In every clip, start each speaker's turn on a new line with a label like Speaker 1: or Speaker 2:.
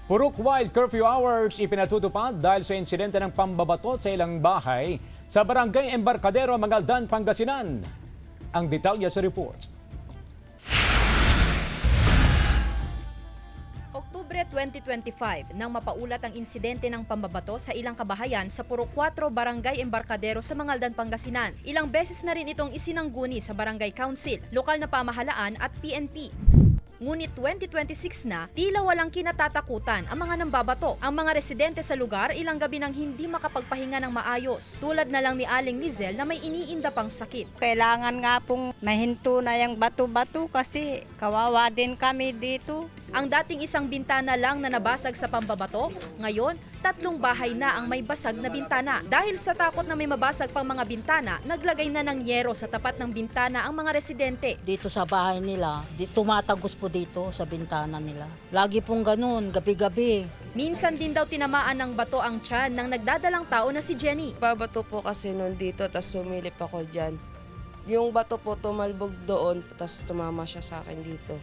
Speaker 1: Purok-wide curfew hours ipinatutupad dahil sa insidente ng pambabato sa ilang bahay sa Barangay Embarcadero, Mangaldan, Pangasinan. Ang detalye sa report.
Speaker 2: Oktubre 2025 nang mapaulat ang insidente ng pambabato sa ilang kabahayan sa Purok 4, Barangay Embarcadero sa Mangaldan, Pangasinan. Ilang beses na rin itong isinangguni sa Barangay Council, lokal na pamahalaan at PNP. Ngunit 2026 na, tila walang kinatatakutan ang mga nambabato. Ang mga residente sa lugar ilang gabi nang hindi makapagpahinga ng maayos. Tulad na lang ni Aling Lizel na may iniinda pang sakit.
Speaker 3: Kailangan nga pong mahinto na yung bato-bato kasi kawawa din kami dito.
Speaker 2: Ang dating isang bintana lang na nabasag sa pambabato, ngayon 3 bahay na ang may basag na bintana. Dahil sa takot na may mabasag pang mga bintana, naglagay na ng yero sa tapat ng bintana ang mga residente.
Speaker 4: Dito sa bahay nila, tumatagos po dito sa bintana nila. Lagi pong ganun, gabi-gabi.
Speaker 2: Minsan din daw tinamaan ng bato ang tiyan ng nagdadalang tao na si Jenny.
Speaker 5: Babato po kasi noon dito, tas sumilip ako dyan. Yung bato po tumalbog doon, tas tumama siya sa akin dito.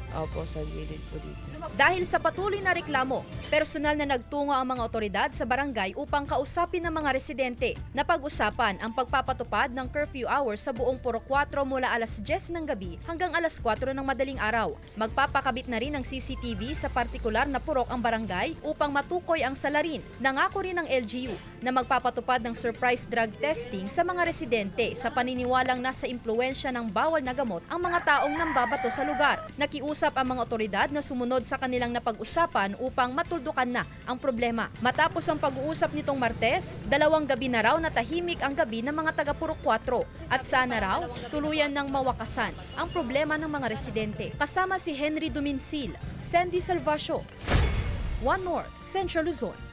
Speaker 5: Opo, sa gilid po dito.
Speaker 2: Dahil sa patuloy na reklamo, personal na nagtungo ang mga otoridad sa barangay upang kausapin ng mga residente. Napag-usapan ang pagpapatupad ng curfew hours sa buong Purok 4 mula alas 10 ng gabi hanggang alas 4 ng madaling araw. Magpapakabit na rin ng CCTV sa partikular na purok ang barangay upang matukoy ang salarin. Nangako rin ng LGU na magpapatupad ng surprise drug testing sa mga residente sa paniniwalang nasa impluensya ng bawal na gamot ang mga taong nambabato sa lugar. Nakiusap ang mga otoridad na sumunod sa kanilang napag-usapan upang matuldukan na ang problema. Matapos ang pag-uusap nitong Martes, 2 gabi na raw na tahimik ang gabi ng mga taga Purok 4 at sana raw tuluyan ng mawakasan ang problema ng mga residente. Kasama si Henry Duminsil, Sandy Salvacio, One North, Central Luzon.